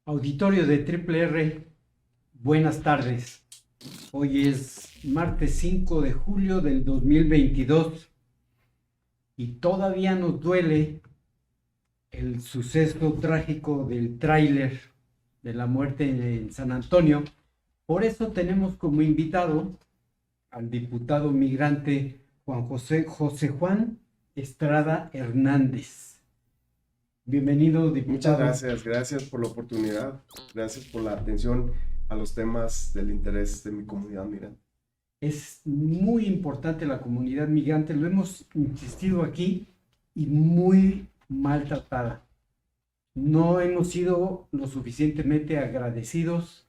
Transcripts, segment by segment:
Auditorio de Triple R, buenas tardes. Hoy es martes 5 de julio del 2022 y todavía nos duele el suceso trágico del tráiler de la muerte en San Antonio. Por eso tenemos como invitado al diputado migrante José Juan Estrada Hernández. Bienvenido, Muchas diputado. gracias por la oportunidad, gracias por la atención a los temas del interés de mi comunidad migrante. Es muy importante la comunidad migrante, lo hemos insistido aquí, y muy maltratada. No hemos sido lo suficientemente agradecidos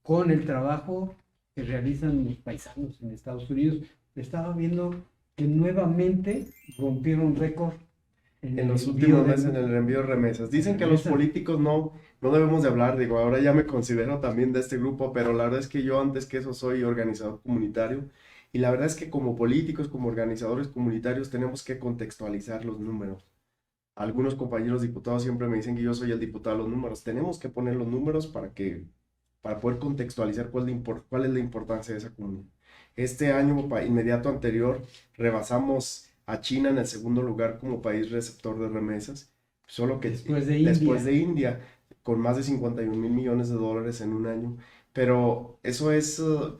con el trabajo que realizan los paisanos en Estados Unidos. Estaba viendo que nuevamente rompieron récord En los últimos meses en el envío de remesas. Dicen que los políticos no debemos de hablar, digo, ahora ya me considero también de este grupo, pero la verdad es que yo antes que eso soy organizador comunitario y la verdad es que como políticos, como organizadores comunitarios tenemos que contextualizar los números. Algunos compañeros diputados siempre me dicen que yo soy el diputado de los números. Tenemos que poner los números para poder contextualizar cuál es la importancia de esa comunidad. Este año inmediato anterior rebasamos a China en el segundo lugar como país receptor de remesas, solo que después de India, con más de 51 mil millones de dólares en un año. Pero eso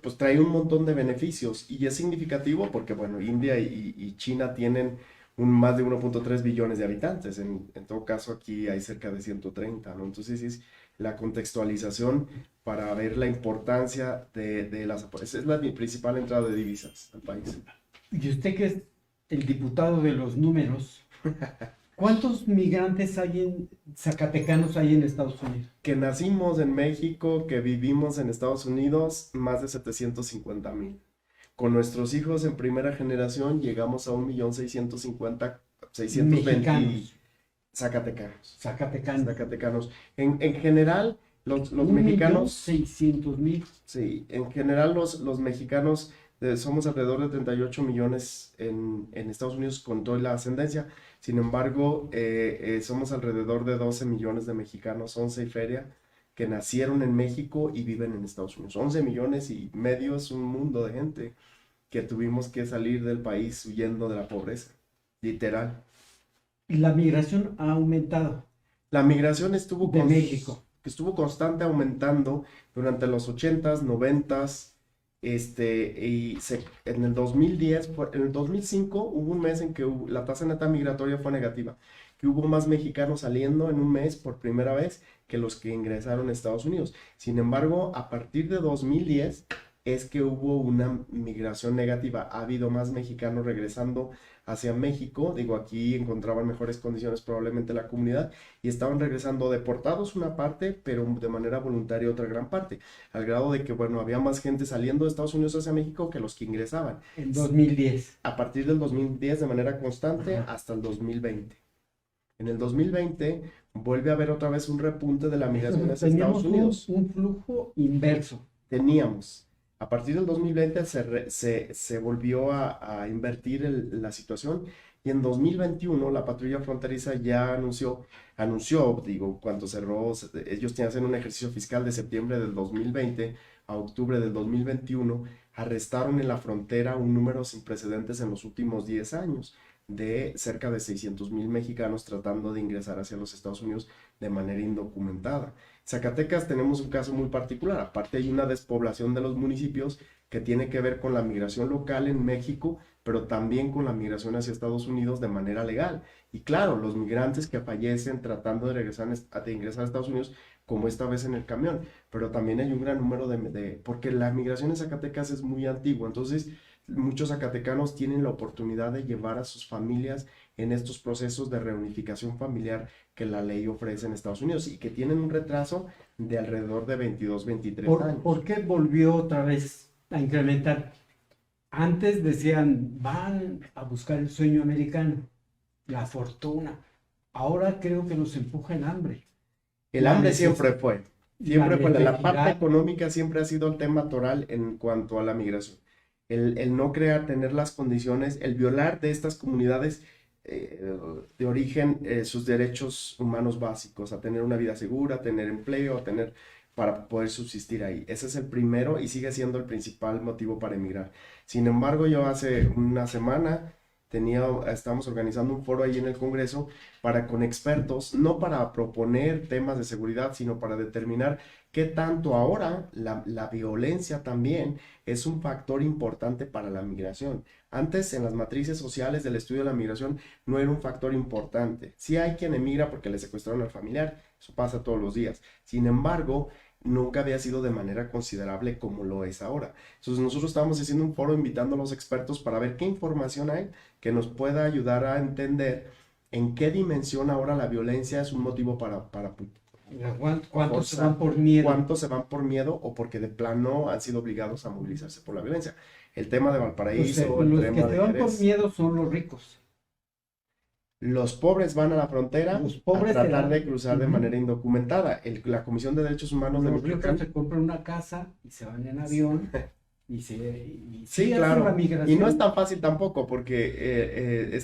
pues trae un montón de beneficios y es significativo porque, bueno, India y China tienen más de 1.3 billones de habitantes. En todo caso, aquí hay cerca de 130, ¿no? Entonces, es la contextualización para ver la importancia esa es mi principal entrada de divisas al país. Y usted que es el diputado de los números, ¿cuántos migrantes zacatecanos hay en Estados Unidos? Que nacimos en México, que vivimos en Estados Unidos, más de 750,000. Con nuestros hijos en primera generación llegamos a 1,650,620 zacatecanos. Zacatecanos. En general, los mexicanos... 600,000. Sí, en general los mexicanos somos alrededor de 38 millones en Estados Unidos con toda la ascendencia. Sin embargo, somos alrededor de 12 millones de mexicanos, 11 y feria, que nacieron en México y viven en Estados Unidos. 11 millones y medio es un mundo de gente que tuvimos que salir del país huyendo de la pobreza, literal. Y la migración ha aumentado. La migración estuvo de México. Estuvo constante aumentando durante los 80s, 90s, en el 2010, en el 2005 hubo un mes en que la tasa neta migratoria fue negativa, que hubo más mexicanos saliendo en un mes por primera vez que los que ingresaron a Estados Unidos. Sin embargo, a partir de 2010 es que hubo una migración negativa. Ha habido más mexicanos regresando hacia México. Digo, aquí encontraban mejores condiciones probablemente la comunidad y estaban regresando deportados una parte, pero de manera voluntaria otra gran parte. Al grado de que, bueno, había más gente saliendo de Estados Unidos hacia México que los que ingresaban. En 2010. A partir del 2010 de manera constante hasta el 2020. En el 2020 vuelve a haber otra vez un repunte de la migración hacia Estados Unidos. Un flujo inverso. Teníamos. A partir del 2020 se volvió a invertir la situación y en 2021 la patrulla fronteriza ya anunció, digo, cuando cerró, ellos hacen un ejercicio fiscal de septiembre del 2020 a octubre del 2021, arrestaron en la frontera un número sin precedentes en los últimos 10 años de cerca de 600,000 mexicanos tratando de ingresar hacia los Estados Unidos de manera indocumentada. Zacatecas tenemos un caso muy particular, aparte hay una despoblación de los municipios que tiene que ver con la migración local en México, pero también con la migración hacia Estados Unidos de manera legal. Y claro, los migrantes que fallecen tratando de ingresar a Estados Unidos, como esta vez en el camión, pero también hay un gran número porque la migración en Zacatecas es muy antigua, entonces muchos zacatecanos tienen la oportunidad de llevar a sus familias en estos procesos de reunificación familiar que la ley ofrece en Estados Unidos y que tienen un retraso de alrededor de 22, 23 años. ¿Por qué volvió otra vez a incrementar? Antes decían, van a buscar el sueño americano, la fortuna. Ahora creo que nos empuja el hambre. El hambre siempre fue. La parte económica siempre ha sido el tema toral en cuanto a la migración. El no tener las condiciones, el violar de estas comunidades de origen sus derechos humanos básicos, a tener una vida segura, a tener empleo, a tener para poder subsistir ahí. Ese es el primero y sigue siendo el principal motivo para emigrar. Sin embargo, yo hace una semana estábamos organizando un foro ahí en el Congreso para con expertos, no para proponer temas de seguridad, sino para determinar qué tanto ahora la violencia también es un factor importante para la migración. Antes, en las matrices sociales del estudio de la migración, no era un factor importante. Sí hay quien emigra porque le secuestraron al familiar, eso pasa todos los días. Sin embargo, nunca había sido de manera considerable como lo es ahora. Entonces nosotros estábamos haciendo un foro invitando a los expertos para ver qué información hay que nos pueda ayudar a entender en qué dimensión ahora la violencia es un motivo para ¿Cuántos se van por miedo? cuántos se van por miedo o porque de plano han sido obligados a movilizarse por la violencia. El tema de Valparaíso, el Los tema que se de van por Jerez. miedo son los ricos. Los pobres van a la frontera Los a pobres se tratar van. de cruzar de Ujú. manera indocumentada. La Comisión de Derechos Humanos de Los ricos Michoacán. se compran una casa y se van en avión y Sí, hacen la claro. migración. Y no es tan fácil tampoco, porque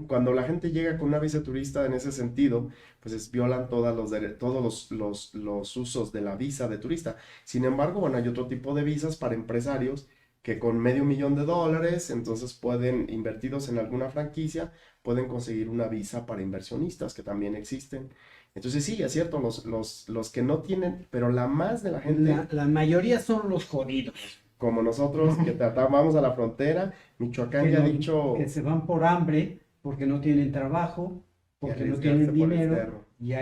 cuando la gente llega con una visa turista en ese sentido, pues violan todos los usos de la visa de turista. Sin embargo, bueno, hay otro tipo de visas para empresarios que con $500,000, entonces invertidos en alguna franquicia, pueden conseguir una visa para inversionistas, que también existen. Entonces sí, es cierto, los que no tienen, pero la más de la gente La mayoría son los jodidos. como nosotros que vamos a la frontera, Michoacán ya ha dicho Que se van por hambre, porque no tienen trabajo, y porque no arriesgarse tienen por el dinero, cerro, y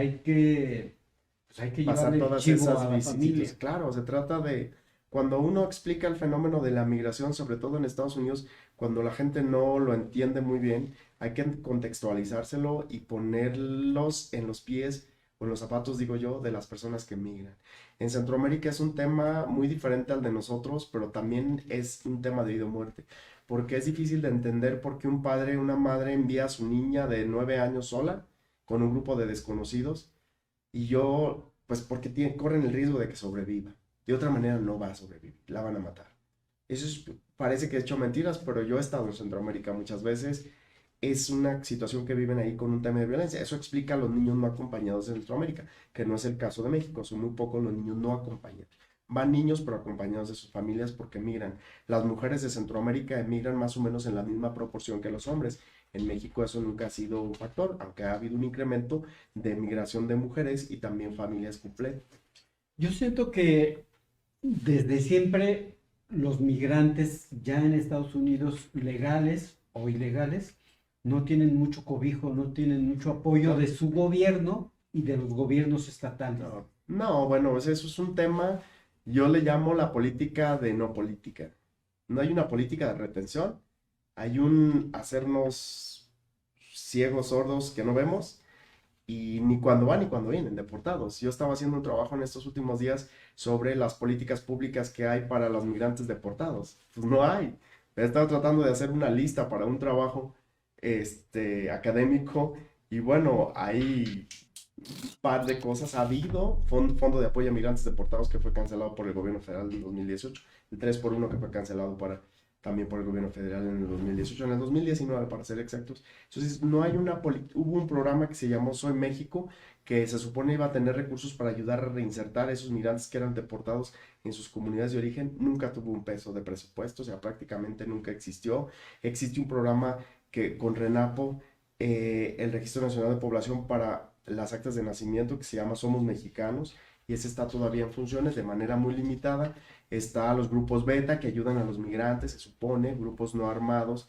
pues hay que pasar llevarle el todas chivo esas a la familia. vicisitudes. Claro, se trata de, cuando uno explica el fenómeno de la migración, sobre todo en Estados Unidos, cuando la gente no lo entiende muy bien, hay que contextualizárselo y ponerlos en los pies o en los zapatos, digo yo, de las personas que migran. En Centroamérica es un tema muy diferente al de nosotros, pero también es un tema de vida o muerte, porque es difícil de entender por qué un padre, una madre envía a su niña de 9 años sola con un grupo de desconocidos y pues porque corren el riesgo de que sobreviva. De otra manera no va a sobrevivir, la van a matar. Parece que he hecho mentiras, pero yo he estado en Centroamérica muchas veces. Es una situación que viven ahí con un tema de violencia. Eso explica a los niños no acompañados en Centroamérica, que no es el caso de México. Son muy pocos los niños no acompañados. Van niños, pero acompañados de sus familias porque migran. Las mujeres de Centroamérica emigran más o menos en la misma proporción que los hombres. En México eso nunca ha sido un factor, aunque ha habido un incremento de migración de mujeres y también familias completas. Yo siento que desde siempre los migrantes ya en Estados Unidos, legales o ilegales, no tienen mucho cobijo, no tienen mucho apoyo de su gobierno y de los gobiernos estatales. No, bueno, eso es un tema, yo le llamo la política de no política. No hay una política de retención, hay un hacernos ciegos, sordos, que no vemos, y ni cuando van ni cuando vienen deportados. Yo estaba haciendo un trabajo en estos últimos días sobre las políticas públicas que hay para los migrantes deportados. Pues no hay. He estado tratando de hacer una lista para un trabajo académico y bueno, hay un par de cosas. Ha habido fondo de apoyo a migrantes deportados que fue cancelado por el gobierno federal en 2018, el 3x1 que fue cancelado también por el gobierno federal en el 2018, en el 2019 para ser exactos. Entonces, no hay hubo un programa que se llamó Soy México, que se supone iba a tener recursos para ayudar a reinsertar a esos migrantes que eran deportados en sus comunidades de origen. Nunca tuvo un peso de presupuesto, o sea, prácticamente nunca existió. Existe un programa que con RENAPO, el Registro Nacional de Población para las actas de nacimiento, que se llama Somos Mexicanos, y ese está todavía en funciones de manera muy limitada. Está los grupos beta que ayudan a los migrantes, se supone, grupos no armados,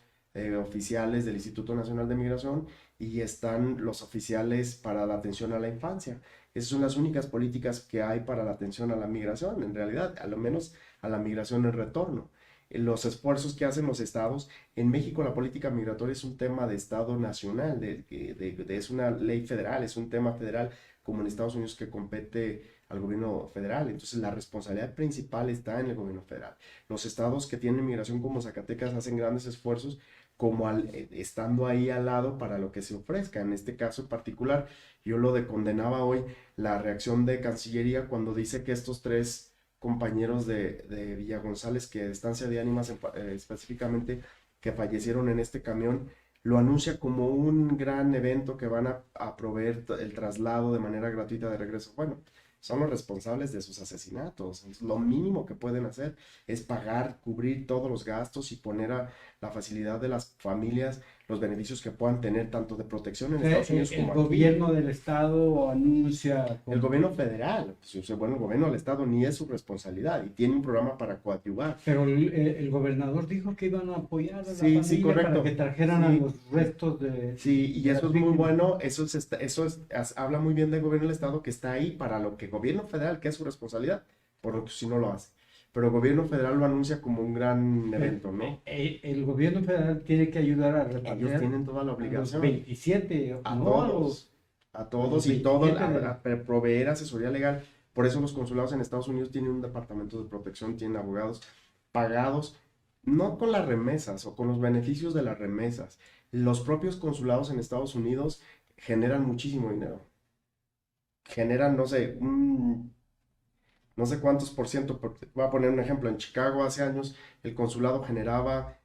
oficiales del Instituto Nacional de Migración, y están los oficiales para la atención a la infancia. Esas son las únicas políticas que hay para la atención a la migración, en realidad, a lo menos a la migración en retorno. Los esfuerzos que hacen los estados. En México la política migratoria es un tema de estado nacional, es una ley federal, es un tema federal, como en Estados Unidos que compete al gobierno federal. Entonces la responsabilidad principal está en el gobierno federal. Los estados que tienen migración como Zacatecas hacen grandes esfuerzos como estando ahí al lado para lo que se ofrezca. En este caso en particular, yo condenaba hoy la reacción de Cancillería cuando dice que estos tres compañeros de Villa González, que de Estancia de Ánimas específicamente, que fallecieron en este camión, lo anuncia como un gran evento que van a proveer el traslado de manera gratuita de regreso. Bueno, son los responsables de sus asesinatos. Entonces, lo mínimo que pueden hacer es pagar, cubrir todos los gastos y poner a la facilidad de las familias los beneficios que puedan tener tanto de protección en Estados Unidos El como aquí. gobierno del estado anuncia... El gobierno federal, bueno, el gobierno del estado ni es su responsabilidad y tiene un programa para coadyuvar. Pero el gobernador dijo que iban a apoyar a la Sí, familia correcto. para que trajeran a Sí. los restos de... Sí, y de eso las es muy víctimas. bueno, habla muy bien del gobierno del estado que está ahí para lo que el gobierno federal, que es su responsabilidad, por lo que si no lo hace. Pero el gobierno federal lo anuncia como un gran evento, ¿no? El gobierno federal tiene que ayudar a Ellos repatriar tienen toda la a los obligación. 27, A no todos, a a todos los y todo 27 de... a proveer asesoría legal. Por eso los consulados en Estados Unidos tienen un departamento de protección, tienen abogados pagados, no con las remesas o con los beneficios de las remesas. Los propios consulados en Estados Unidos generan muchísimo dinero. Generan, no sé, no sé cuántos por ciento, voy a poner un ejemplo, en Chicago hace años el consulado generaba,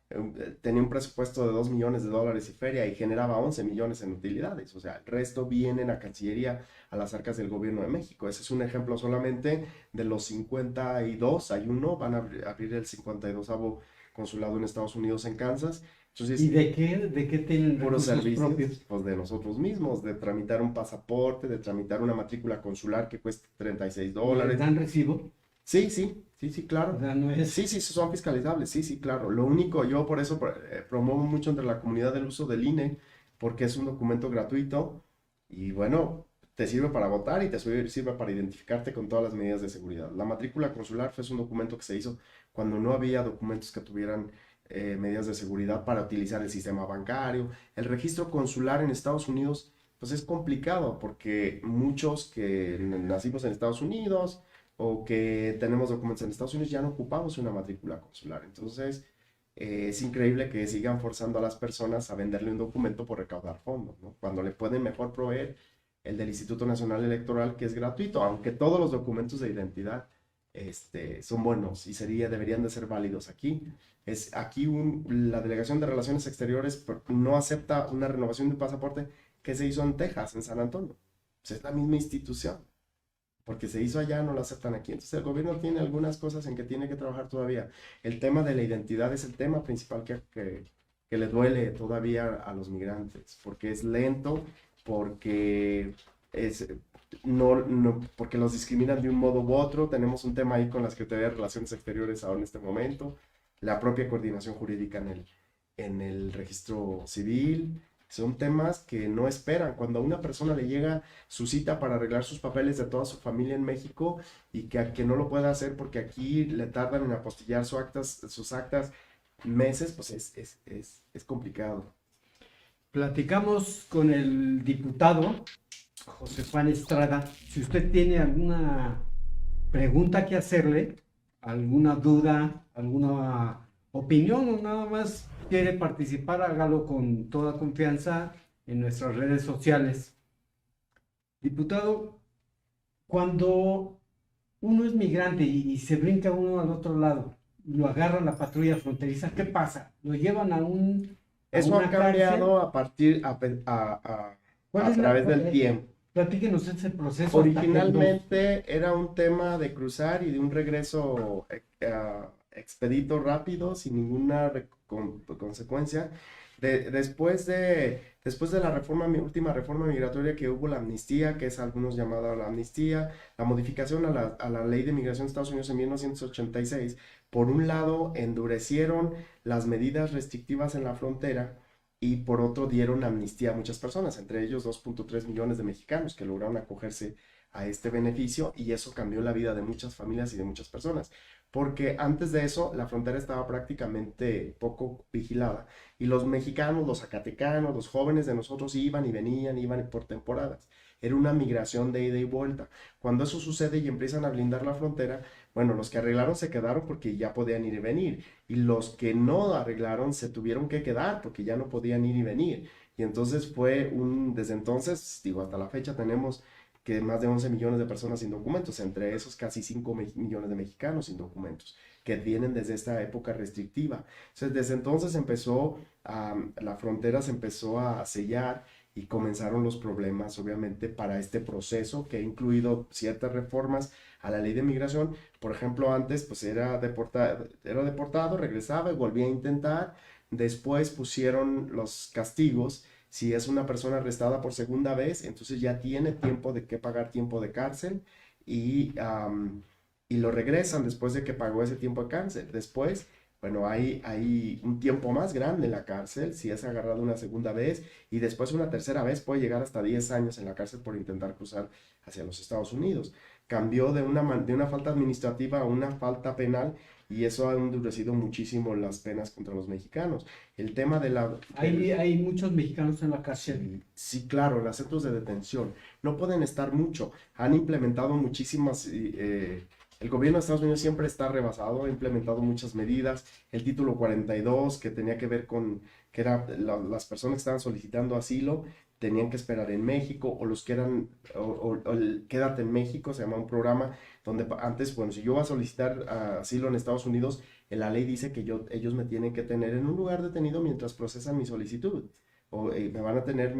tenía un presupuesto de $2 millones y feria y generaba 11 millones en utilidades, o sea, el resto vienen a Cancillería, a las arcas del gobierno de México. Ese es un ejemplo solamente de los 52, hay uno, van a abrir el 52º consulado en Estados Unidos en Kansas. Entonces, ¿Y de qué tienen puros recursos servicios, propios? pues de nosotros mismos, de tramitar un pasaporte, de tramitar una matrícula consular que cuesta $36. ¿Y les dan recibo? Sí, sí, sí, sí, O claro. sea, no es... Sí, sí, son fiscalizables, sí, sí, claro. Lo único, yo por eso promuevo mucho entre la comunidad el uso del INE, porque es un documento gratuito y bueno, te sirve para votar y te sirve para identificarte con todas las medidas de seguridad. La matrícula consular fue un documento que se hizo cuando no había documentos que tuvieran medidas de seguridad para utilizar el sistema bancario. El registro consular en Estados Unidos, pues es complicado porque muchos que nacimos en Estados Unidos o que tenemos documentos en Estados Unidos ya no ocupamos una matrícula consular. Entonces, es increíble que sigan forzando a las personas a venderle un documento por recaudar fondos, ¿no? Cuando le pueden mejor proveer el del Instituto Nacional Electoral, que es gratuito, aunque todos los documentos de identidad son buenos y deberían de ser válidos aquí. Aquí la Delegación de Relaciones Exteriores no acepta una renovación de un pasaporte que se hizo en Texas, en San Antonio. Pues es la misma institución, porque se hizo allá, no lo aceptan aquí. Entonces el gobierno tiene algunas cosas en que tiene que trabajar todavía. El tema de la identidad es el tema principal que le duele todavía a los migrantes, porque es lento, porque es, porque los discriminan de un modo u otro. Tenemos un tema ahí con la Secretaría de Relaciones Exteriores ahora en este momento, la propia coordinación jurídica en el registro civil. Son temas que no esperan. Cuando a una persona le llega su cita para arreglar sus papeles de toda su familia en México y que no lo pueda hacer porque aquí le tardan en apostillar sus actas meses, pues es complicado. Platicamos con el diputado José Juan Estrada. Si usted tiene alguna pregunta que hacerle, alguna duda, alguna opinión o nada más quiere participar, hágalo con toda confianza en nuestras redes sociales. Diputado, cuando uno es migrante y se brinca uno al otro lado, lo agarra la patrulla fronteriza, ¿qué pasa? ¿Lo llevan a Eso una ha cambiado cárcel? ¿Cuál a es través del tiempo. Platíquenos ese proceso hasta que Originalmente era un tema de cruzar y de un regreso expedito rápido, sin ninguna consecuencia. Después de la última reforma migratoria que hubo, la amnistía, que es algunos llamada la amnistía, la modificación a la ley de migración de Estados Unidos en 1986, por un lado endurecieron las medidas restrictivas en la frontera y por otro dieron amnistía a muchas personas, entre ellos 2.3 millones de mexicanos que lograron acogerse a este beneficio, y eso cambió la vida de muchas familias y de muchas personas, porque antes de eso la frontera estaba prácticamente poco vigilada y los mexicanos, los zacatecanos, los jóvenes de nosotros iban y venían, iban por temporadas. Era una migración de ida y vuelta. Cuando eso sucede y empiezan a blindar la frontera, bueno, los que arreglaron se quedaron porque ya podían ir y venir, y los que no arreglaron se tuvieron que quedar porque ya no podían ir y venir. Y entonces desde entonces, digo, hasta la fecha tenemos que más de 11 millones de personas sin documentos, entre esos casi 5 millones de mexicanos sin documentos. que vienen desde esta época restrictiva. Entonces, desde entonces la frontera se empezó a sellar y comenzaron los problemas, obviamente, para este proceso que ha incluido ciertas reformas a la ley de migración. Por ejemplo, antes pues era deportado, regresaba y volvía a intentar. Después pusieron los castigos. Si es una persona arrestada por segunda vez, entonces ya tiene tiempo de que pagar tiempo de cárcel y lo regresan después de que pagó ese tiempo de cárcel. Después, bueno, hay un tiempo más grande en la cárcel si es agarrado una segunda vez y después una tercera vez puede llegar hasta 10 años en la cárcel por intentar cruzar hacia los Estados Unidos. Cambió de una falta administrativa a una falta penal y eso ha endurecido muchísimo las penas contra los mexicanos. El tema de la... Hay muchos mexicanos en la cárcel. Sí, claro, los centros de detención no pueden estar mucho. Han implementado muchísimas... el gobierno de Estados Unidos siempre está rebasado, ha implementado muchas medidas. El título 42, que tenía que ver con que las personas que estaban solicitando asilo, tenían que esperar en México, o los que eran, o el Quédate en México, se llama un programa donde antes, bueno, si yo voy a solicitar asilo en Estados Unidos, la ley dice que ellos me tienen que tener en un lugar detenido mientras procesan mi solicitud, o me van a tener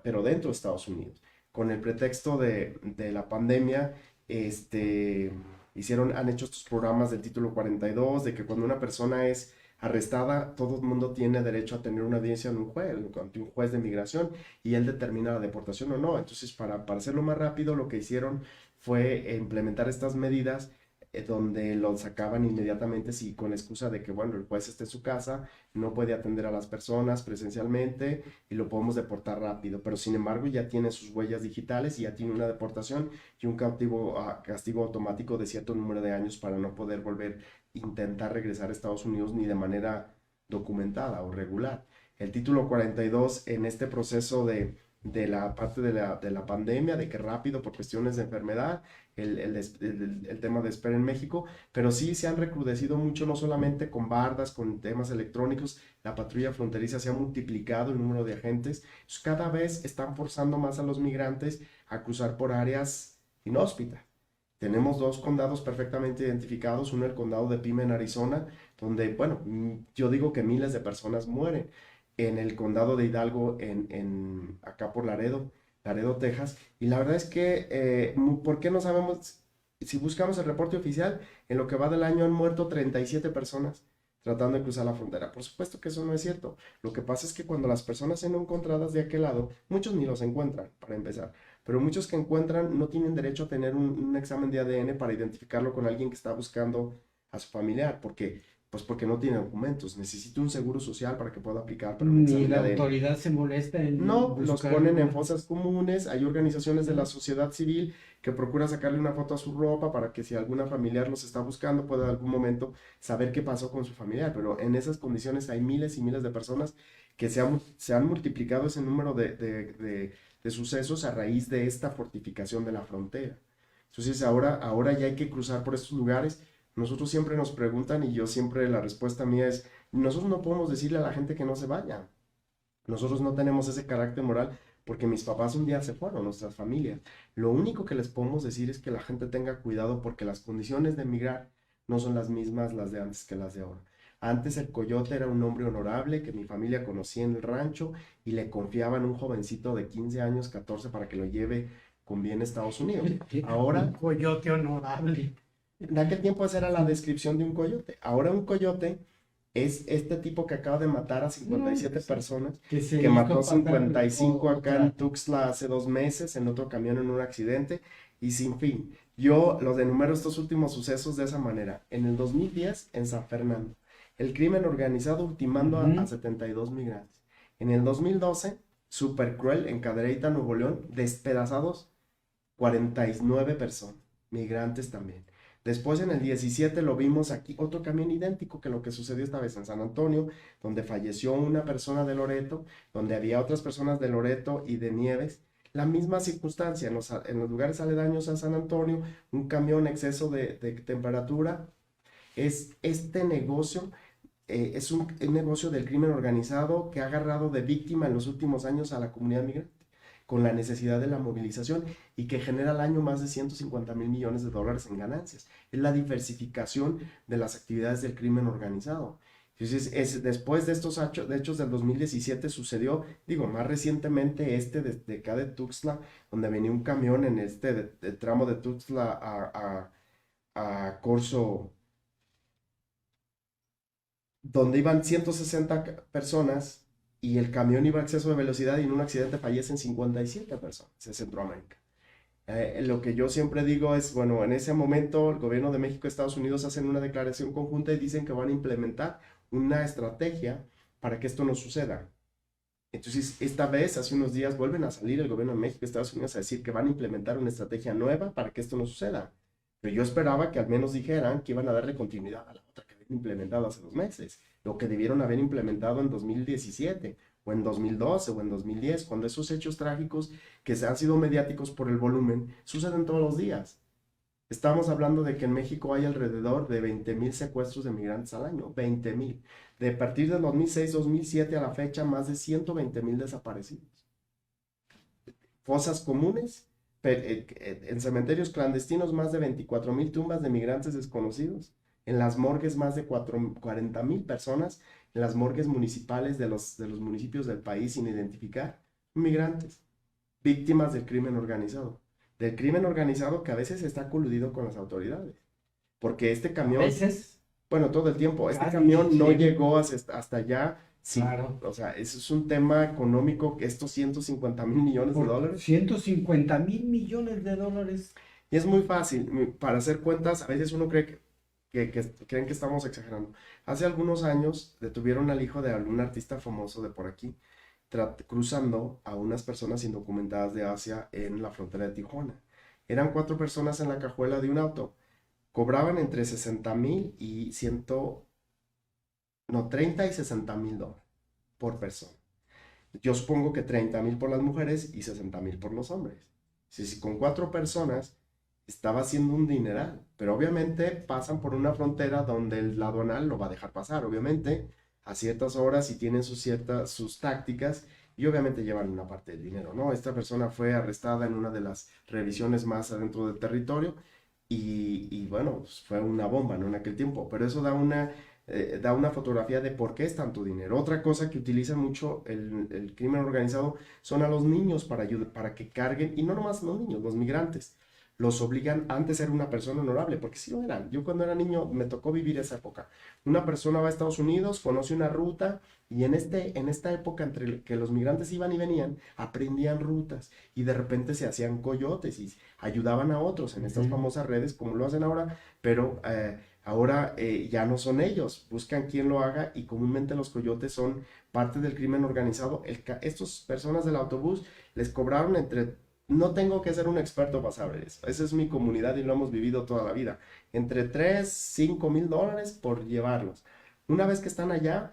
pero dentro de Estados Unidos. Con el pretexto de la pandemia, han hecho estos programas del título 42, de que cuando una persona es arrestada, todo el mundo tiene derecho a tener una audiencia ante un juez de migración y él determina la deportación o no. Entonces, para hacerlo más rápido, lo que hicieron fue implementar estas medidas donde lo sacaban inmediatamente con la excusa de que, bueno, el juez está en su casa, no puede atender a las personas presencialmente y lo podemos deportar rápido, pero sin embargo ya tiene sus huellas digitales y ya tiene una deportación y un castigo automático de cierto número de años para no poder volver a intentar regresar a Estados Unidos ni de manera documentada o regular. El título 42 en este proceso de la parte de la pandemia, de que rápido por cuestiones de enfermedad, el tema de espera en México, pero sí se han recrudecido mucho, no solamente con bardas, con temas electrónicos, la patrulla fronteriza se ha multiplicado el número de agentes, cada vez están forzando más a los migrantes a cruzar por áreas inhóspitas. Tenemos dos condados perfectamente identificados, uno el condado de Pima en Arizona, donde, bueno, yo digo que miles de personas mueren, en el condado de Hidalgo, acá por Laredo, Texas, y la verdad es que, ¿por qué no sabemos? Si buscamos el reporte oficial, en lo que va del año han muerto 37 personas tratando de cruzar la frontera. Por supuesto que eso no es cierto. Lo que pasa es que cuando las personas son encontradas de aquel lado, muchos ni los encuentran, para empezar, pero muchos que encuentran no tienen derecho a tener un examen de ADN para identificarlo con alguien que está buscando a su familiar, porque no tiene documentos. Necesita un seguro social para que pueda aplicar para un Ni examen de la ADN. autoridad se molesta en No, los ponen en una... fosas comunes. Hay organizaciones de la sociedad civil que procuran sacarle una foto a su ropa para que si alguna familiar los está buscando pueda en algún momento saber qué pasó con su familiar. Pero en esas condiciones hay miles y miles de personas que se han multiplicado ese número de sucesos a raíz de esta fortificación de la frontera. Entonces ahora ya hay que cruzar por estos lugares. Nosotros siempre nos preguntan y yo siempre la respuesta mía es, nosotros no podemos decirle a la gente que no se vaya. Nosotros no tenemos ese carácter moral porque mis papás un día se fueron, nuestras familias. Lo único que les podemos decir es que la gente tenga cuidado porque las condiciones de emigrar no son las mismas las de antes que las de ahora. Antes el coyote era un hombre honorable que mi familia conocía en el rancho y le confiaban un jovencito de 15 años, 14 para que lo lleve con bien a Estados Unidos. Ahora, Un coyote honorable. en aquel tiempo esa era la descripción de un coyote. Ahora un coyote es este tipo que acaba de matar a 57 personas, que mató 55 acá en Tuxtla hace 2 meses, en otro camión en un accidente, y sin fin. Yo los enumero estos últimos sucesos de esa manera. En el 2010, en San Fernando, el crimen organizado ultimando a 72 migrantes. En el 2012, súper cruel, en Cadereyta, Nuevo León, despedazados 49 personas, migrantes también. Después en el 17 lo vimos aquí, otro camión idéntico que lo que sucedió esta vez en San Antonio, donde falleció una persona de Loreto, donde había otras personas de Loreto y de Nieves. La misma circunstancia, en los lugares aledaños a San Antonio, un camión exceso de temperatura. Este negocio es un negocio del crimen organizado que ha agarrado de víctima en los últimos años a la comunidad migrante. con la necesidad de la movilización y que genera al año más de 150,000 millones de dólares en ganancias. Es la diversificación de las actividades del crimen organizado. Entonces, después de estos hechos del 2017 sucedió, digo, más recientemente de acá de Tuxtla, donde venía un camión en de tramo de Tuxtla a Corzo, donde iban 160 personas y el camión iba a exceso de velocidad y en un accidente fallecen 57 personas en Centroamérica. Lo que yo siempre digo es, bueno, en ese momento el gobierno de México y Estados Unidos hacen una declaración conjunta y dicen que van a implementar una estrategia para que esto no suceda. Entonces, esta vez, hace unos días, vuelven a salir el gobierno de México y Estados Unidos a decir que van a implementar una estrategia nueva para que esto no suceda. Pero yo esperaba que al menos dijeran que iban a darle continuidad a la otra que habían implementado hace 2 meses, lo que debieron haber implementado en 2017, o en 2012, o en 2010, cuando esos hechos trágicos que se han sido mediáticos por el volumen suceden todos los días. Estamos hablando de que en México hay alrededor de 20,000 secuestros de migrantes al año, 20,000. De partir del 2006-2007 a la fecha, más de 120,000 desaparecidos. Fosas comunes, en cementerios clandestinos, más de 24,000 tumbas de migrantes desconocidos. En las morgues, más de 40,000 personas, en las morgues municipales de los municipios del país sin identificar, migrantes, víctimas del crimen organizado. Del crimen organizado que a veces está coludido con las autoridades. Porque este A camión, veces, bueno, todo el tiempo, este casi camión no siempre. llegó hasta allá. Sí, Claro. o sea, eso es un tema económico, estos 150,000 millones de Por dólares. 150,000 millones de dólares. Y es muy fácil, para hacer cuentas, a veces uno cree creen que estamos exagerando. Hace algunos años detuvieron al hijo de algún artista famoso de por aquí, cruzando a unas personas indocumentadas de Asia en la frontera de Tijuana. Eran 4 personas en la cajuela de un auto. Cobraban entre 60,000 y 30 y 60,000 dólares por persona. Yo supongo que 30,000 por las mujeres y 60,000 por los hombres. Si con 4 personas estaba haciendo un dineral, pero obviamente pasan por una frontera donde el aduanal lo va a dejar pasar, obviamente, a ciertas horas y tienen sus tácticas y obviamente llevan una parte del dinero, ¿no? Esta persona fue arrestada en una de las revisiones más adentro del territorio y bueno, pues fue una bomba, ¿no? En aquel tiempo, pero eso da una fotografía de por qué es tanto dinero. Otra cosa que utiliza mucho el crimen organizado son a los niños para que carguen, y no nomás los niños, los migrantes. Los obligan, antes era una persona honorable, porque sí lo eran. Yo cuando era niño me tocó vivir esa época. Una persona va a Estados Unidos, conoce una ruta, y en esta época entre que los migrantes iban y venían, aprendían rutas, y de repente se hacían coyotes y ayudaban a otros en estas famosas redes, como lo hacen ahora, pero ahora ya no son ellos, buscan quien lo haga y comúnmente los coyotes son parte del crimen organizado. Estas personas del autobús les cobraron no tengo que ser un experto para saber eso, esa es mi comunidad y lo hemos vivido toda la vida, entre 3, 5,000 dólares por llevarlos. Una vez que están allá,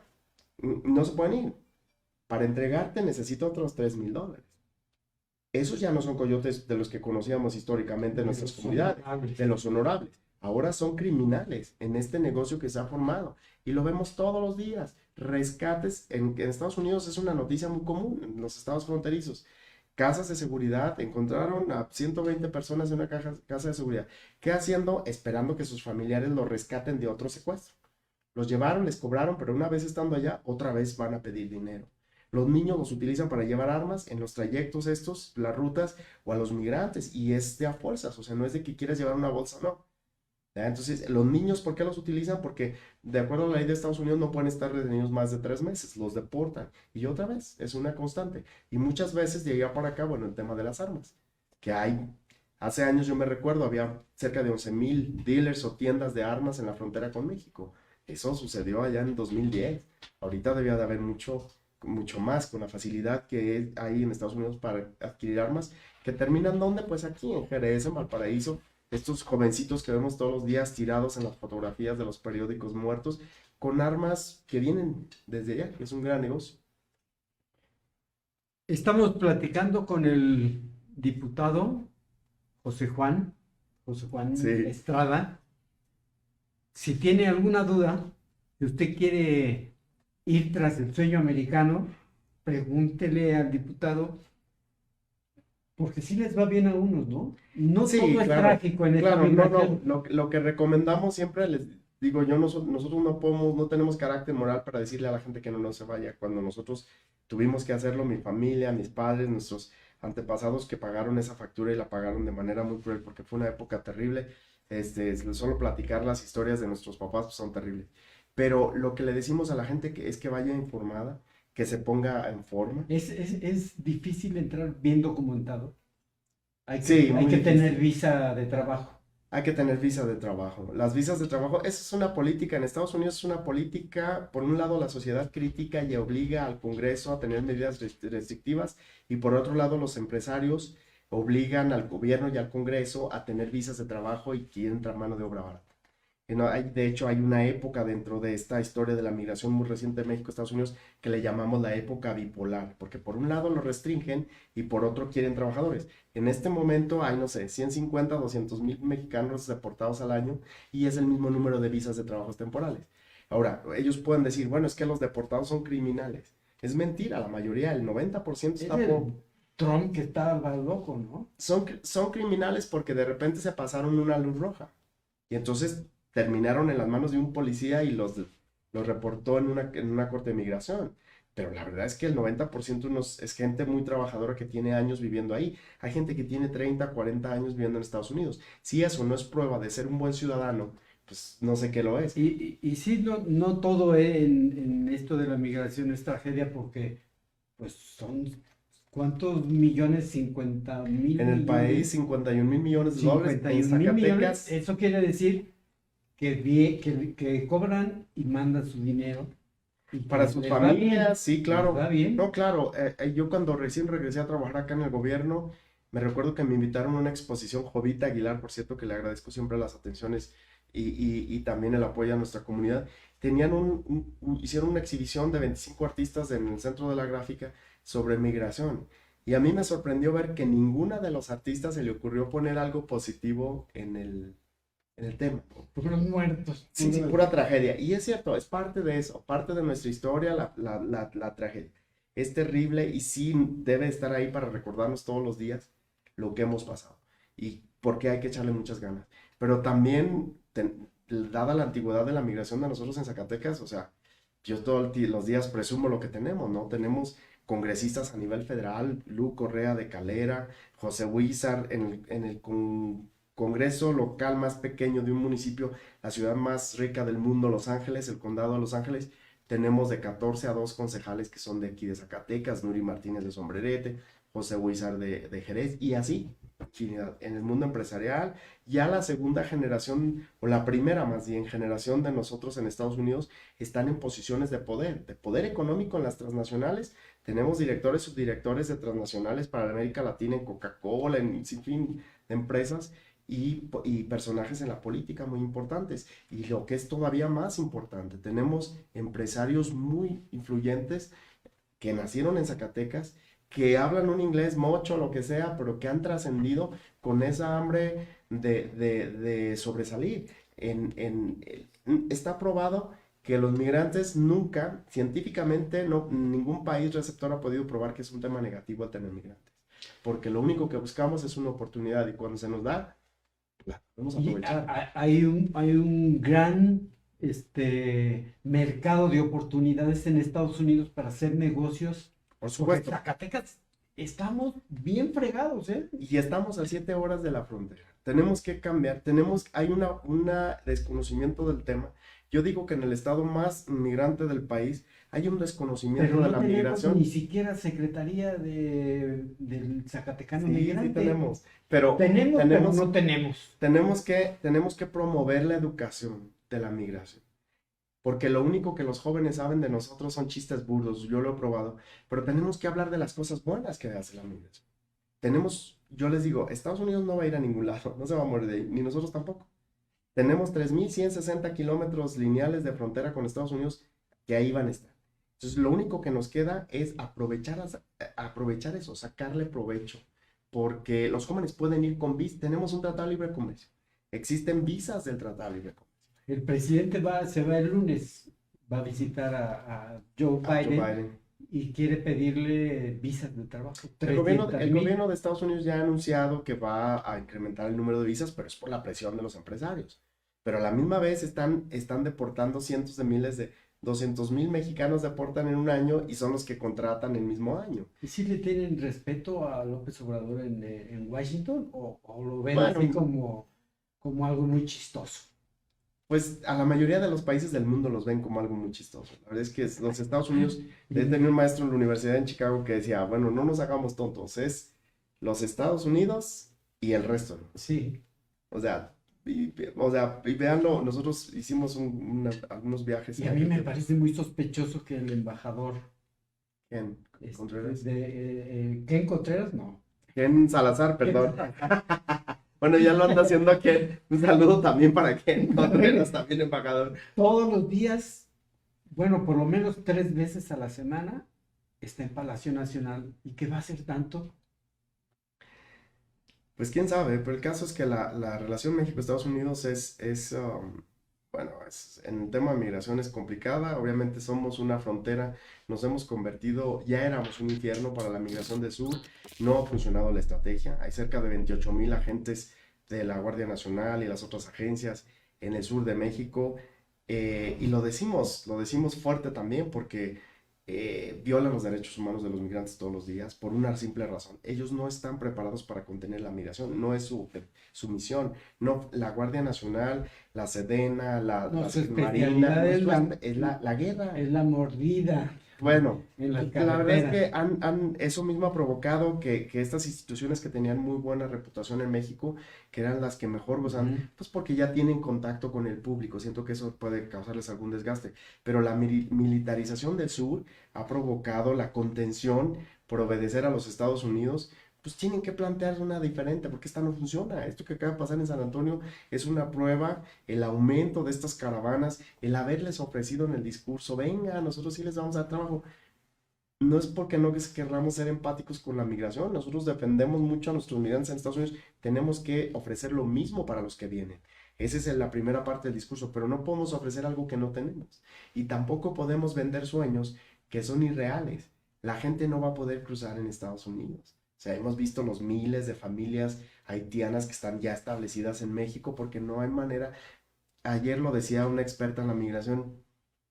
no se pueden ir. Para entregarte necesito otros 3,000 dólares. Esos ya no son coyotes de los que conocíamos históricamente en nuestras comunidades, de los honorables. Ahora son criminales en este negocio que se ha formado y lo vemos todos los días. Rescates en Estados Unidos es una noticia muy común en los estados fronterizos. Casas de seguridad, encontraron a 120 personas en una casa de seguridad. ¿Qué haciendo? Esperando que sus familiares los rescaten de otro secuestro. Los llevaron, les cobraron, pero una vez estando allá, otra vez van a pedir dinero. Los niños los utilizan para llevar armas en los trayectos estos, las rutas, o a los migrantes, y es de a fuerzas, o sea, no es de que quieras llevar una bolsa, no. ¿Ya? Entonces, los niños, ¿por qué los utilizan? Porque de acuerdo a la ley de Estados Unidos no pueden estar detenidos más de 3 meses, los deportan. Y otra vez, es una constante. Y muchas veces de allá para acá, bueno, el tema de las armas, que hace años yo me recuerdo, había cerca de 11,000 dealers o tiendas de armas en la frontera con México. Eso sucedió allá en 2010. Ahorita debía de haber mucho más con la facilidad que hay en Estados Unidos para adquirir armas, que terminan ¿dónde? Pues aquí en Jerez, en Valparaíso, estos jovencitos que vemos todos los días tirados en las fotografías de los periódicos muertos, con armas que vienen desde allá, que es un gran negocio. Estamos platicando con el diputado José Juan Sí. Estrada. Si tiene alguna duda, si usted quiere ir tras el sueño americano, pregúntele al diputado Porque sí les va bien a unos, ¿no? No Sí, todo es claro, trágico en esta claro, no, no, migración. lo que recomendamos siempre, les digo, nosotros no podemos, no tenemos carácter moral para decirle a la gente que no se vaya. Cuando nosotros tuvimos que hacerlo, mi familia, mis padres, nuestros antepasados que pagaron esa factura y la pagaron de manera muy cruel porque fue una época terrible. Solo platicar las historias de nuestros papás pues, son terribles. Pero lo que le decimos a la gente es que vaya informada, que se ponga en forma. Es difícil entrar bien documentado. Sí, Hay muy que tener difícil. visa de trabajo. Hay que tener visa de trabajo. Las visas de trabajo, esa es una política. En Estados Unidos es una política, por un lado la sociedad critica y obliga al Congreso a tener medidas restrictivas y por otro lado los empresarios obligan al gobierno y al Congreso a tener visas de trabajo y quieren entrar mano de obra barata. De hecho, hay una época dentro de esta historia de la migración muy reciente de México a Estados Unidos que le llamamos la época bipolar, porque por un lado lo restringen y por otro quieren trabajadores. En este momento hay, no sé, 150, 200 mil mexicanos deportados al año y es el mismo número de visas de trabajos temporales. Ahora, ellos pueden decir, bueno, es que los deportados son criminales. Es mentira, la mayoría, el 90% Es está el Trump que estaba loco, ¿no? son criminales porque de repente se pasaron una luz roja. Y entonces terminaron en las manos de un policía y los reportó en una corte de migración. Pero la verdad es que el 90% es gente muy trabajadora que tiene años viviendo ahí. Hay gente que tiene 30, 40 años viviendo en Estados Unidos. Si eso no es prueba de ser un buen ciudadano, pues no sé qué lo es. Y sí, no todo en esto de la migración es tragedia porque pues son ¿cuántos millones? 50.000 En el país, millones. 51 mil millones de dólares. En 51.000 millones. Zacatecas, Eso quiere decir que cobran y mandan su dinero y para que sus les va bien. familias, sí, Les claro. va bien. No, claro, yo cuando recién regresé a trabajar acá en el gobierno, me recuerdo que me invitaron a una exposición, Jovita Aguilar, por cierto, que le agradezco siempre las atenciones y también el apoyo a nuestra comunidad. Tenían hicieron una exhibición de 25 artistas en el centro de la gráfica sobre migración. Y a mí me sorprendió ver que ninguna de los artistas se le ocurrió poner algo positivo en el tema. Puros muertos. Sí, sí, pura tragedia. Y es cierto, es parte de eso, parte de nuestra historia, la tragedia. Es terrible y sí debe estar ahí para recordarnos todos los días lo que hemos pasado y por qué hay que echarle muchas ganas. Pero también, dada la antigüedad de la migración de nosotros en Zacatecas, o sea, yo todos los días presumo lo que tenemos, ¿no? Tenemos congresistas a nivel federal, Lu Correa de Calera, José Huizar en el congreso local más pequeño de un municipio, la ciudad más rica del mundo, Los Ángeles, el condado de Los Ángeles, tenemos de 14 a 2 concejales que son de aquí de Zacatecas, Nuri Martínez de Sombrerete, José Huizar de Jerez, y así, en el mundo empresarial, ya la segunda generación, o la primera más bien generación de nosotros en Estados Unidos, están en posiciones de poder económico en las transnacionales. Tenemos directores, subdirectores de transnacionales para América Latina en Coca-Cola, en sin fin de empresas, y personajes en la política muy importantes. Y lo que es todavía más importante, tenemos empresarios muy influyentes que nacieron en Zacatecas, que hablan un inglés mocho, lo que sea, pero que han trascendido con esa hambre de sobresalir. Está probado que los migrantes nunca, científicamente, no, ningún país receptor ha podido probar que es un tema negativo el tener migrantes. Porque lo único que buscamos es una oportunidad y cuando se nos da, la podemos Y aprovechar. hay un gran mercado de oportunidades en Estados Unidos para hacer negocios, Por porque supuesto. Zacatecas estamos bien fregados, ¿eh? Y estamos a 7 horas de la frontera. Tenemos que cambiar. Hay una desconocimiento del tema. Yo digo que en el estado más migrante del país hay un Pero desconocimiento de no la tenemos ni migración. siquiera Secretaría del Zacatecano Sí, sí Migrante. tenemos. Pero Tenemos, pero tenemos, no tenemos. tenemos que promover la educación de la migración. Porque lo único que los jóvenes saben de nosotros son chistes burdos. Yo lo he probado. Pero tenemos que hablar de las cosas buenas que hace la migración. Yo les digo, Estados Unidos no va a ir a ningún lado, no se va a morir de ahí, ni nosotros tampoco. Tenemos 3.160 kilómetros lineales de frontera con Estados Unidos que ahí van a estar. Entonces, lo único que nos queda es aprovechar eso, sacarle provecho, porque los jóvenes pueden ir con visas, tenemos un tratado de libre comercio, existen visas del tratado de libre comercio. El presidente se va el lunes, va a visitar a Joe A Joe Biden Biden. y quiere pedirle visas de trabajo, El gobierno, 300 el mil. gobierno de Estados Unidos ya ha anunciado que va a incrementar el número de visas, pero es por la presión de los empresarios. Pero a la misma vez están deportando cientos de miles de 200,000 mexicanos deportan en un año y son los que contratan el mismo año. ¿Y si le tienen respeto a López Obrador en Washington o lo ven así Bueno, como algo muy chistoso? pues a la mayoría de los países del mundo los ven como algo muy chistoso. La verdad es que los Estados Unidos, tenía un maestro en la universidad en Chicago que decía, bueno, no nos hagamos tontos, es los Estados Unidos y el resto, ¿no? Sí, O sea, y véanlo, nosotros hicimos algunos viajes y a a mí me ellos. parece muy sospechoso que el embajador Ken Contreras. Ken Contreras, no. Ken Salazar, Ken perdón. Salazar, Bueno, ya lo anda haciendo Ken. Un saludo también para Ken Contreras, también embajador. todos los días, bueno, por lo menos 3 veces a la semana, está en Palacio Nacional. ¿Y qué va a hacer tanto? Pues quién sabe, pero el caso es que la relación México-Estados Unidos bueno, en el tema de migración es complicada. Obviamente somos una frontera, nos hemos convertido, ya éramos un infierno para la migración del sur, no ha funcionado la estrategia. Hay cerca de 28,000 agentes de la Guardia Nacional y las otras agencias en el sur de México. Y lo decimos fuerte también porque violan los derechos humanos de los migrantes todos los días por una simple razón. Ellos no están preparados para contener la migración, no es su misión. No, la Guardia Nacional, la Sedena, No, la su Marina, especialidad no es es la guerra. es la mordida Bueno, en las la verdad es carreteras. que eso mismo ha provocado que estas instituciones que tenían muy buena reputación en México, que eran las que mejor gozan, Ujú. pues porque ya tienen contacto con el público, siento que eso puede causarles algún desgaste, pero la militarización del sur ha provocado la contención por obedecer a los Estados Unidos, pues tienen que plantearse una diferente, porque esta no funciona. Esto que acaba de pasar en San Antonio es una prueba, el aumento de estas caravanas, el haberles ofrecido en el discurso, venga, nosotros sí les vamos a dar trabajo. No es porque no querramos ser empáticos con la migración, nosotros defendemos mucho a nuestros migrantes en Estados Unidos, tenemos que ofrecer lo mismo para los que vienen. Esa es la primera parte del discurso, pero no podemos ofrecer algo que no tenemos. Y tampoco podemos vender sueños que son irreales. La gente no va a poder cruzar en Estados Unidos. O sea, hemos visto los miles de familias haitianas que están ya establecidas en México porque no hay manera. Ayer lo decía una experta en la migración,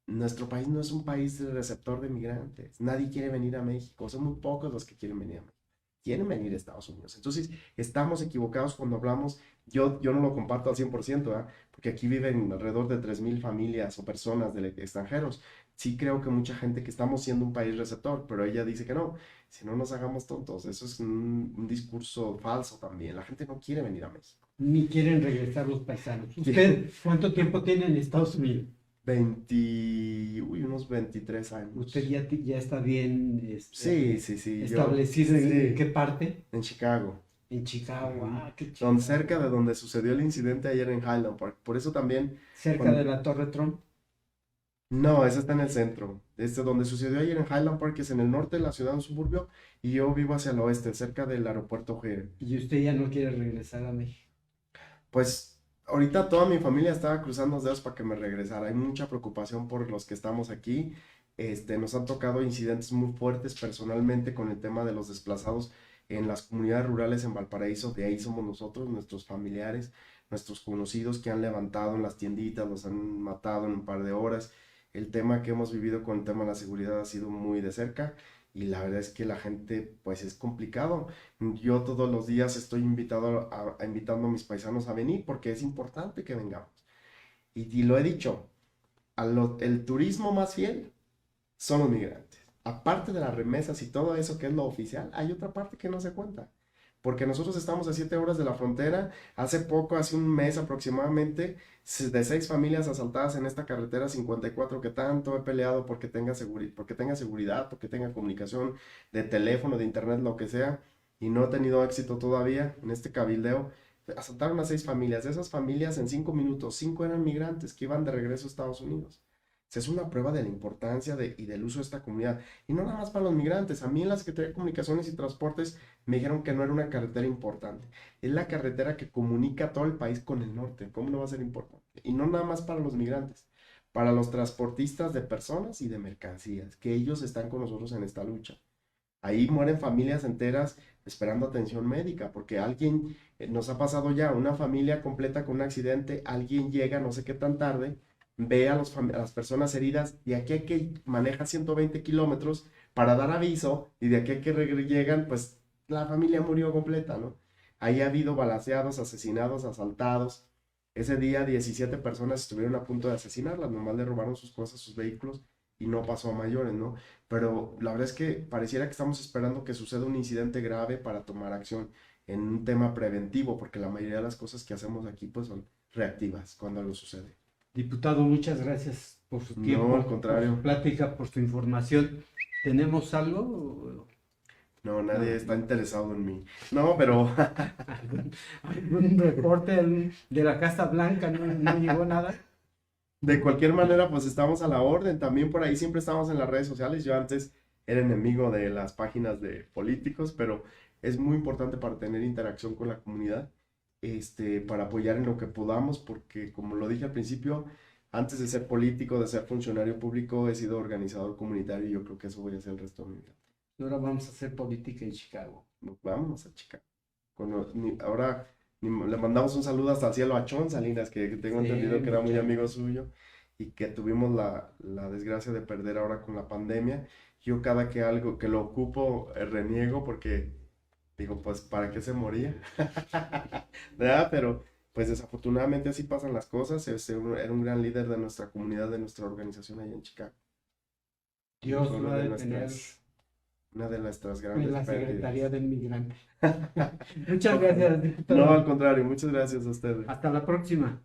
nuestro país no es un país receptor de migrantes. Nadie quiere venir a México. Son muy pocos los que quieren venir a México. Quieren venir a Estados Unidos. Entonces, estamos equivocados cuando hablamos. Yo no lo comparto al 100%, ¿verdad? Porque aquí viven alrededor de 3,000 familias o personas de extranjeros. Sí creo que mucha gente que estamos siendo un país receptor, pero ella dice que no. Si no nos hagamos tontos, eso es un discurso falso también. La gente no quiere venir a México. Ni quieren regresar los paisanos. ¿Usted cuánto tiempo tiene en Estados Unidos? unos 23 ¿Usted años. ya está bien Sí, sí, sí, establecido en sí, qué parte? en Chicago, En Chicago. ujú, Ah, qué chido. cerca de donde sucedió el incidente ayer en Highland Park. Por eso también, Cerca de cuando, la Torre Trump. no, ese está en el centro. Donde sucedió ayer en Highland Park, que es en el norte de la ciudad, un suburbio, y yo vivo hacia el oeste, cerca del aeropuerto O'Hare. Y usted ya no quiere regresar a México. Pues ahorita toda mi familia estaba cruzando los dedos para que me regresara. Hay mucha preocupación por los que estamos aquí. Nos han tocado incidentes muy fuertes personalmente con el tema de los desplazados en las comunidades rurales en Valparaíso. De ahí somos nosotros, nuestros familiares, nuestros conocidos que han levantado en las tienditas, los han matado en un par de horas. El tema que hemos vivido con el tema de la seguridad ha sido muy de cerca y la verdad es que la gente, pues es complicado. Yo todos los días estoy invitando a mis paisanos a venir porque es importante que vengamos. Y lo he dicho, el turismo más fiel son los migrantes. Aparte de las remesas y todo eso que es lo oficial, hay otra parte que no se cuenta. Porque nosotros estamos a 7 horas de la frontera. Hace poco, hace un mes aproximadamente, de 6 familias asaltadas en esta carretera 54 que tanto he peleado porque tenga seguridad, porque tenga comunicación de teléfono, de internet, lo que sea, y no he tenido éxito todavía en este cabildeo. Asaltaron a 6 familias. De esas familias, en 5 minutos, 5 eran migrantes que iban de regreso a Estados Unidos. Sea, es una prueba de la importancia y del uso de esta comunidad. Y no nada más para los migrantes. A mí en la Secretaría de Comunicaciones y Transportes me dijeron que no era una carretera importante. Es la carretera que comunica todo el país con el norte. ¿Cómo no va a ser importante? Y no nada más para los migrantes. para los transportistas de personas y de mercancías, que ellos están con nosotros en esta lucha. Ahí mueren familias enteras esperando atención médica, porque alguien, nos ha pasado ya, una familia completa con un accidente, alguien llega, no sé qué tan tarde, ve a las personas heridas, de aquí a que maneja 120 kilómetros para dar aviso, y de aquí a que llegan, pues la familia murió completa, ¿no? Ahí ha habido balaceados, asesinados, asaltados. Ese día 17 personas estuvieron a punto de asesinarlas, nomás le robaron sus cosas, sus vehículos, y no pasó a mayores, ¿no? Pero la verdad es que pareciera que estamos esperando que suceda un incidente grave para tomar acción en un tema preventivo, porque la mayoría de las cosas que hacemos aquí pues son reactivas cuando algo sucede. Diputado, muchas gracias por su No, tiempo, al por contrario. su plática, por su información. ¿Tenemos algo? No, nadie está interesado en mí. No, pero ¿Algún reporte de la Casa Blanca? ¿No llegó nada? de cualquier manera, pues estamos a la orden. También por ahí siempre estamos en las redes sociales. Yo antes era enemigo de las páginas de políticos, pero es muy importante para tener interacción con la comunidad, para apoyar en lo que podamos, porque como lo dije al principio, antes de ser político, de ser funcionario público, he sido organizador comunitario y yo creo que eso voy a hacer el resto de mi vida. Ahora vamos a hacer política en Chicago. Nos vamos a Chicago. Ahora le mandamos un saludo hasta el cielo a Chon Salinas, que tengo Sí, entendido que era muy muchas amigo suyo y que tuvimos la desgracia de perder ahora con la pandemia. Yo cada que algo que lo ocupo reniego porque digo, pues, ¿para qué se moría? ¿Verdad? Pero pues desafortunadamente así pasan las cosas. Era un gran líder de nuestra comunidad, de nuestra organización allá en Chicago. Dios Fue lo ha de tener una de nuestras en grandes la Secretaría pérdidas. del Migrante. Muchas gracias, No, al diputado. contrario, muchas gracias a ustedes. Hasta la próxima.